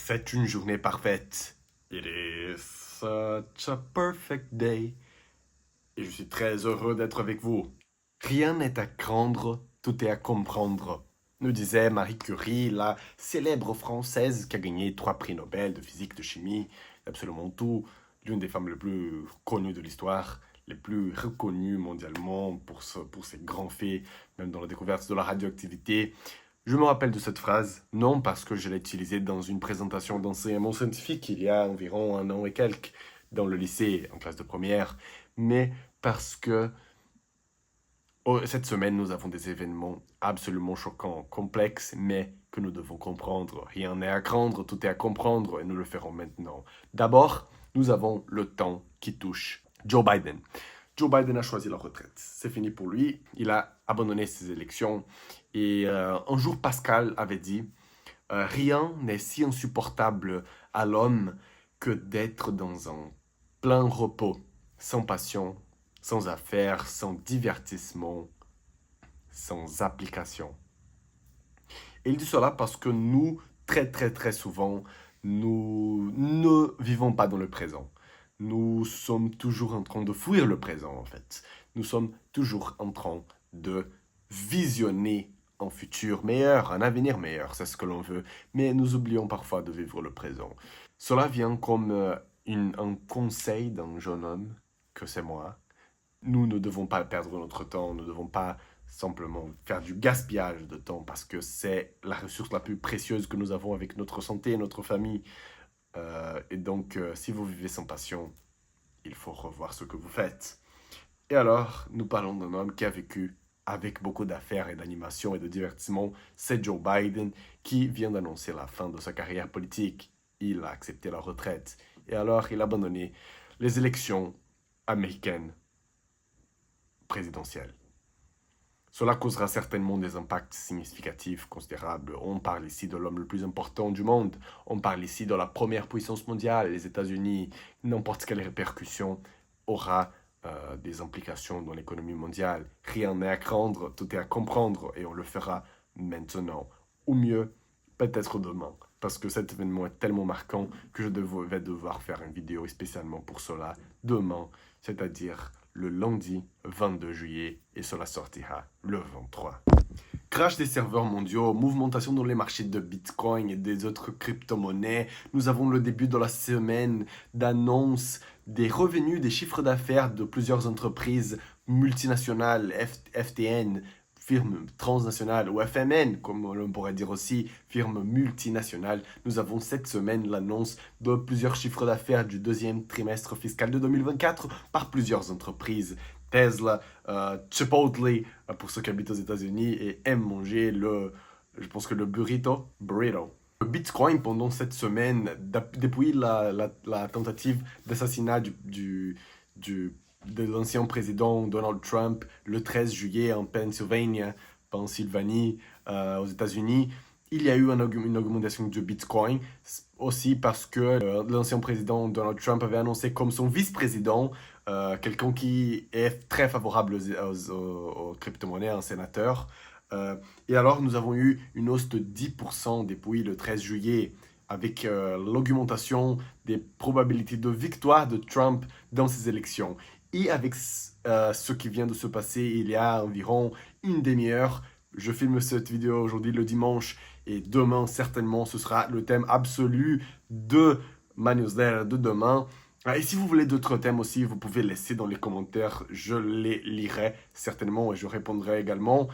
C'est une journée parfaite. It is such a perfect day. Et je suis très heureux d'être avec vous. Rien n'est à craindre, tout est à comprendre, nous disait Marie Curie, la célèbre Française qui a gagné 3 prix Nobel de physique, de chimie, absolument tout, l'une des femmes les plus connues de l'histoire, les plus reconnues mondialement pour ses grands faits, même dans la découverte de la radioactivité. Je me rappelle de cette phrase, non parce que je l'ai utilisée dans une présentation d'enseignement scientifique il y a environ 1 an et quelques, dans le lycée, en classe de première, mais parce que cette semaine, nous avons des événements absolument choquants, complexes, mais que nous devons comprendre. Rien n'est à craindre, tout est à comprendre, et nous le ferons maintenant. D'abord, nous avons le temps qui touche Joe Biden. Joe Biden a choisi la retraite. C'est fini pour lui. Il a abandonné ses élections. Et un jour, Pascal avait dit rien n'est si insupportable à l'homme que d'être dans un plein repos, sans passion, sans affaires, sans divertissement, sans application. Et il dit cela parce que nous, très très très souvent, nous ne vivons pas dans le présent. Nous sommes toujours en train de fuir le présent, en fait. Nous sommes toujours en train de visionner un futur meilleur, un avenir meilleur, c'est ce que l'on veut. Mais nous oublions parfois de vivre le présent. Cela vient comme un conseil d'un jeune homme, que c'est moi. Nous ne devons pas perdre notre temps, nous ne devons pas simplement faire du gaspillage de temps parce que c'est la ressource la plus précieuse que nous avons avec notre santé et notre famille. Et donc, si vous vivez sans passion, il faut revoir ce que vous faites. Et alors, nous parlons d'un homme qui a vécu avec beaucoup d'affaires et d'animation et de divertissement. C'est Joe Biden qui vient d'annoncer la fin de sa carrière politique. Il a accepté la retraite. Et alors, il a abandonné les élections américaines présidentielles. Cela causera certainement des impacts significatifs, considérables. On parle ici de l'homme le plus important du monde. On parle ici de la première puissance mondiale, les États-Unis. N'importe quelle répercussion aura des implications dans l'économie mondiale. Rien n'est à craindre, tout est à comprendre et on le fera maintenant. Ou mieux, peut-être demain. Parce que cet événement est tellement marquant que je vais devoir faire une vidéo spécialement pour cela demain, c'est-à-dire le lundi 22 juillet, et cela sortira le 23. Crash des serveurs mondiaux, mouvement dans les marchés de Bitcoin et des autres crypto-monnaies. Nous avons le début de la semaine d'annonce des revenus, des chiffres d'affaires de plusieurs entreprises multinationales, FTN, firme transnationale, ou FMN, comme on pourrait dire aussi, firme multinationale. Nous avons cette semaine l'annonce de plusieurs chiffres d'affaires du deuxième trimestre fiscal de 2024 par plusieurs entreprises. Tesla, Chipotle, pour ceux qui habitent aux États-Unis, et aiment manger je pense que le burrito. Le Bitcoin, pendant cette semaine, depuis la tentative d'assassinat de l'ancien président Donald Trump le 13 juillet en Pennsylvanie, aux États-Unis, il y a eu une augmentation du Bitcoin, aussi parce que l'ancien président Donald Trump avait annoncé comme son vice-président quelqu'un qui est très favorable aux crypto-monnaies, un sénateur. Et alors, nous avons eu une hausse de 10% depuis le 13 juillet, avec l'augmentation des probabilités de victoire de Trump dans ces élections. Et avec ce qui vient de se passer il y a environ une demi-heure, je filme cette vidéo aujourd'hui le dimanche, et demain, certainement, ce sera le thème absolu de ma newsletter de demain. Et si vous voulez d'autres thèmes aussi, vous pouvez laisser dans les commentaires, je les lirai certainement et je répondrai également.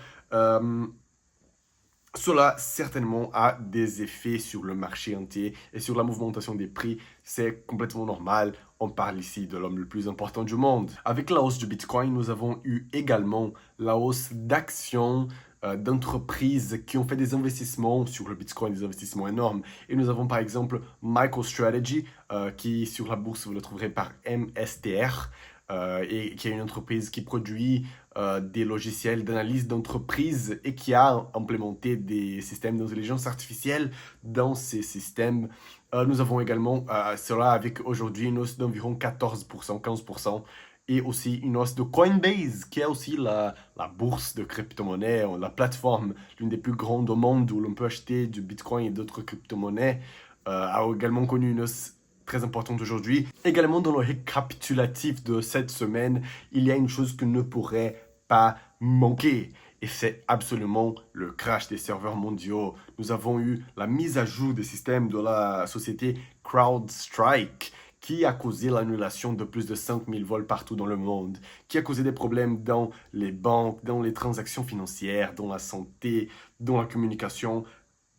Cela certainement a des effets sur le marché entier et sur la mouvmentation des prix. C'est complètement normal. On parle ici de l'homme le plus important du monde. Avec la hausse du Bitcoin, nous avons eu également la hausse d'actions d'entreprises qui ont fait des investissements sur le Bitcoin, des investissements énormes. Et nous avons par exemple MicroStrategy, qui sur la bourse, vous le trouverez par MSTR, et qui est une entreprise qui produit des logiciels d'analyse d'entreprise et qui a implémenté des systèmes d'intelligence artificielle dans ces systèmes. Nous avons également cela avec aujourd'hui une hausse d'environ 14%, 15%. Et aussi une hausse de Coinbase, qui est aussi la bourse de crypto-monnaies, la plateforme, l'une des plus grandes au monde où l'on peut acheter du Bitcoin et d'autres crypto-monnaies. a également connu une hausse très importante aujourd'hui. Également dans le récapitulatif de cette semaine, il y a une chose que ne pourrait pas manquer. Et c'est absolument le crash des serveurs mondiaux. Nous avons eu la mise à jour des systèmes de la société CrowdStrike qui a causé l'annulation de plus de 5000 vols partout dans le monde, qui a causé des problèmes dans les banques, dans les transactions financières, dans la santé, dans la communication.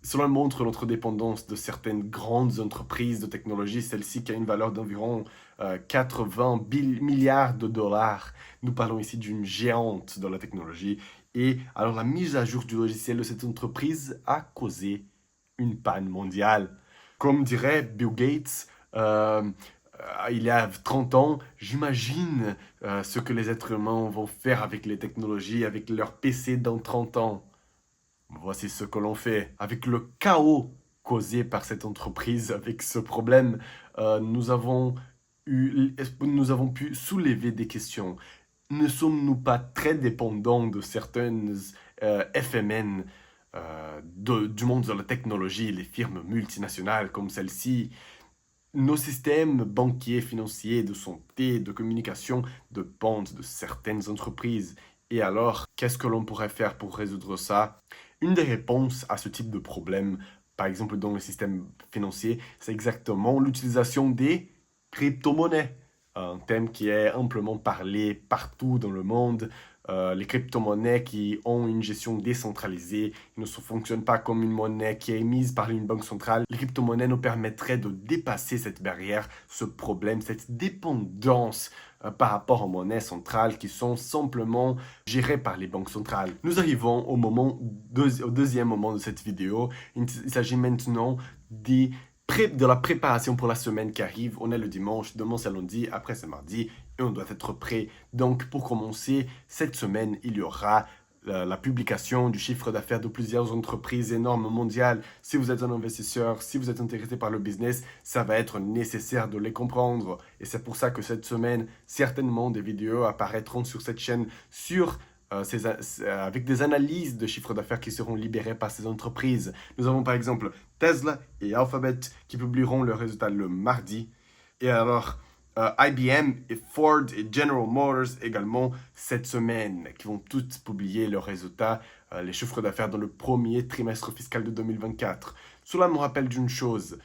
Cela montre notre dépendance de certaines grandes entreprises de technologie, celle-ci qui a une valeur d'environ 80 milliards de dollars. Nous parlons ici d'une géante de la technologie. Et alors la mise à jour du logiciel de cette entreprise a causé une panne mondiale. Comme dirait Bill Gates, il y a 30 ans, j'imagine ce que les êtres humains vont faire avec les technologies, avec leurs PC dans 30 ans. Voici ce que l'on fait. Avec le chaos causé par cette entreprise, avec ce problème, nous avons pu soulever des questions. Ne sommes-nous pas très dépendants de certaines FMN du monde de la technologie, les firmes multinationales comme celle-ci? Nos systèmes banquiers, financiers, de santé, de communication dépendent de certaines entreprises. Et alors, qu'est-ce que l'on pourrait faire pour résoudre ça? Une des réponses à ce type de problème, par exemple dans le système financier, c'est exactement l'utilisation des crypto-monnaies. Un thème qui est amplement parlé partout dans le monde. Les crypto-monnaies qui ont une gestion décentralisée, ils ne fonctionnent pas comme une monnaie qui est émise par une banque centrale. Les crypto-monnaies nous permettraient de dépasser cette barrière, ce problème, cette dépendance par rapport aux monnaies centrales qui sont simplement gérées par les banques centrales. Nous arrivons au deuxième moment de cette vidéo. Il s'agit maintenant de la préparation pour la semaine qui arrive. On est le dimanche, demain c'est lundi, après c'est mardi et on doit être prêt. Donc pour commencer, cette semaine, il y aura la publication du chiffre d'affaires de plusieurs entreprises énormes mondiales. Si vous êtes un investisseur, si vous êtes intéressé par le business, ça va être nécessaire de les comprendre. Et c'est pour ça que cette semaine, certainement des vidéos apparaîtront sur cette chaîne avec des analyses de chiffres d'affaires qui seront libérés par ces entreprises. Nous avons par exemple Tesla et Alphabet qui publieront leurs résultats le mardi. Et alors, IBM et Ford et General Motors également cette semaine, qui vont toutes publier leurs résultats, les chiffres d'affaires dans le premier trimestre fiscal de 2024. Cela me rappelle d'une chose,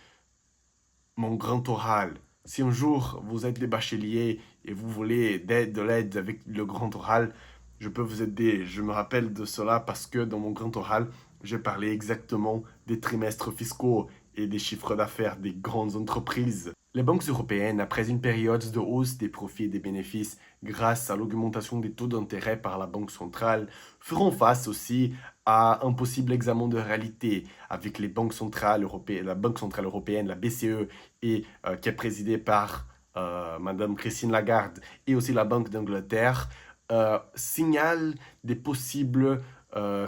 mon grand oral. Si un jour vous êtes des bacheliers et vous voulez de l'aide avec le grand oral, je peux vous aider. Je me rappelle de cela parce que dans mon grand oral, j'ai parlé exactement des trimestres fiscaux et des chiffres d'affaires des grandes entreprises. Les banques européennes, après une période de hausse des profits et des bénéfices grâce à l'augmentation des taux d'intérêt par la Banque centrale, feront face aussi à un possible examen de réalité avec les banques centrales européennes, la Banque centrale européenne, la BCE, et qui est présidée par Madame Christine Lagarde, et aussi la Banque d'Angleterre, signalent des possibles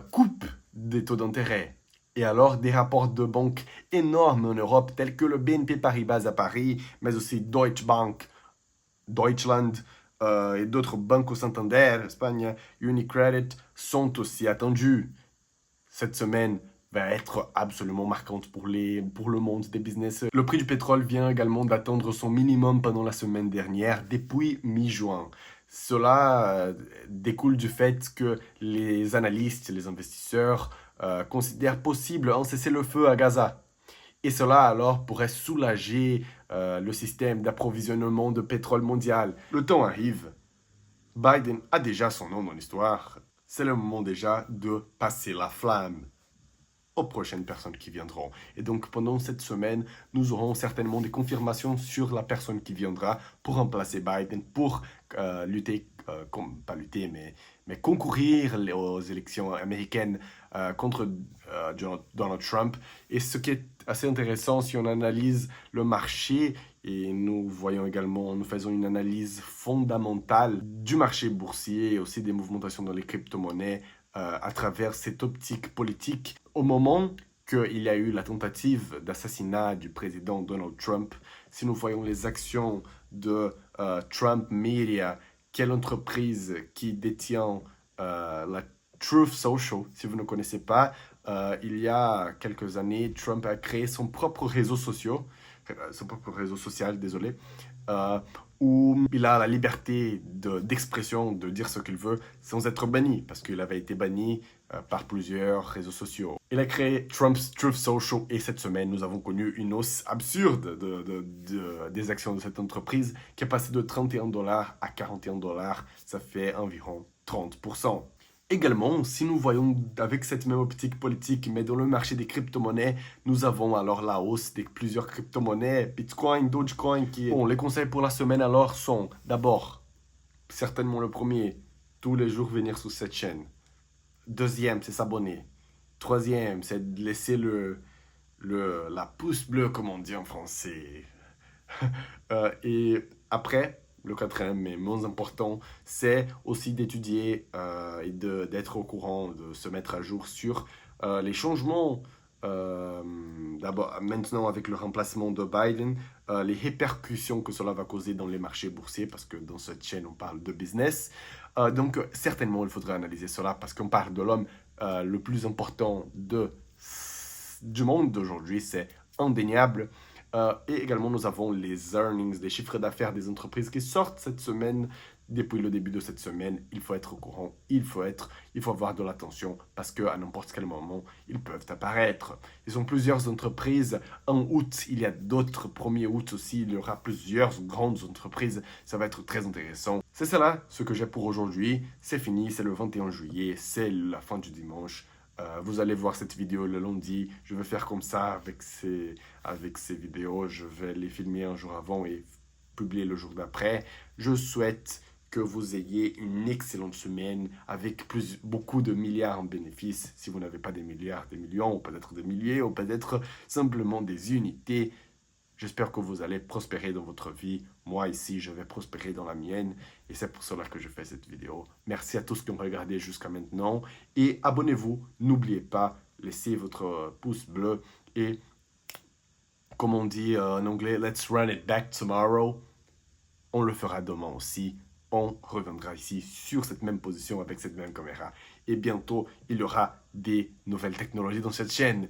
coupes des taux d'intérêt. Et alors, des rapports de banques énormes en Europe, tels que le BNP Paribas à Paris, mais aussi Deutsche Bank, Deutschland et d'autres banques au Santander, Espagne, Unicredit, sont aussi attendus. Cette semaine va être absolument marquante pour le monde des business. Le prix du pétrole vient également d'atteindre son minimum pendant la semaine dernière, depuis mi-juin. Cela découle du fait que les analystes, les investisseurs considèrent possible un cessez-le-feu à Gaza. Et cela alors pourrait soulager le système d'approvisionnement de pétrole mondial. Le temps arrive. Biden a déjà son nom dans l'histoire. C'est le moment déjà de passer la flamme aux prochaines personnes qui viendront. Et donc pendant cette semaine, nous aurons certainement des confirmations sur la personne qui viendra pour remplacer Biden, pour lutter, pas lutter, mais concourir aux élections américaines contre Donald Trump. Et ce qui est assez intéressant, si on analyse le marché, et nous faisons une analyse fondamentale du marché boursier et aussi des mouvementations dans les crypto-monnaies, à travers cette optique politique. Au moment qu'il y a eu la tentative d'assassinat du président Donald Trump, si nous voyons les actions de Trump Media, quelle entreprise qui détient la Truth Social, si vous ne connaissez pas, Il y a quelques années, Trump a créé son propre réseau social, désolé, euh, où il a la liberté d'expression, de dire ce qu'il veut, sans être banni, parce qu'il avait été banni par plusieurs réseaux sociaux. Il a créé Trump's Truth Social et cette semaine, nous avons connu une hausse absurde des actions de cette entreprise qui est passée de 31 dollars à 41 dollars. Ça fait environ 30%. Également, si nous voyons avec cette même optique politique, mais dans le marché des crypto-monnaies, nous avons alors la hausse de plusieurs crypto-monnaies, Bitcoin, Dogecoin, qui est... Bon, les conseils pour la semaine alors sont, d'abord, certainement le premier, tous les jours venir sur cette chaîne. Deuxième, c'est s'abonner. Troisième, c'est de laisser la pouce bleue, comme on dit en français. Et après, le quatrième, mais moins important, c'est aussi d'étudier et d'être au courant, de se mettre à jour sur les changements. D'abord, maintenant, avec le remplacement de Biden, les répercussions que cela va causer dans les marchés boursiers, parce que dans cette chaîne, on parle de business. Donc, certainement, il faudrait analyser cela, parce qu'on parle de l'homme le plus important du monde d'aujourd'hui, c'est indéniable. Et également, nous avons les earnings, les chiffres d'affaires des entreprises qui sortent cette semaine. Depuis le début de cette semaine, il faut être au courant, il faut avoir de l'attention parce qu'à n'importe quel moment, ils peuvent apparaître. Ils ont plusieurs entreprises. En août, il y a d'autres. 1er août aussi, il y aura plusieurs grandes entreprises. Ça va être très intéressant. C'est cela ce que j'ai pour aujourd'hui. C'est fini, c'est le 21 juillet, c'est la fin du dimanche. Vous allez voir cette vidéo le lundi. Je vais faire comme ça avec ces vidéos. Je vais les filmer un jour avant et publier le jour d'après. Je souhaite que vous ayez une excellente semaine avec beaucoup de milliards en bénéfices. Si vous n'avez pas des milliards, des millions, ou peut-être des milliers, ou peut-être simplement des unités. J'espère que vous allez prospérer dans votre vie. Moi, ici, je vais prospérer dans la mienne. Et c'est pour cela que je fais cette vidéo. Merci à tous qui ont regardé jusqu'à maintenant. Et abonnez-vous. N'oubliez pas, laissez votre pouce bleu. Et comme on dit en anglais, let's run it back tomorrow. On le fera demain aussi. On reviendra ici sur cette même position avec cette même caméra. Et bientôt, il y aura des nouvelles technologies dans cette chaîne.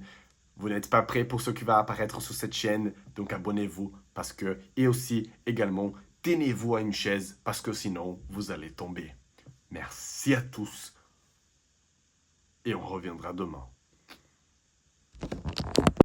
Vous n'êtes pas prêt pour ce qui va apparaître sur cette chaîne, donc abonnez-vous parce que, et aussi également, tenez-vous à une chaise parce que sinon, vous allez tomber. Merci à tous et on reviendra demain.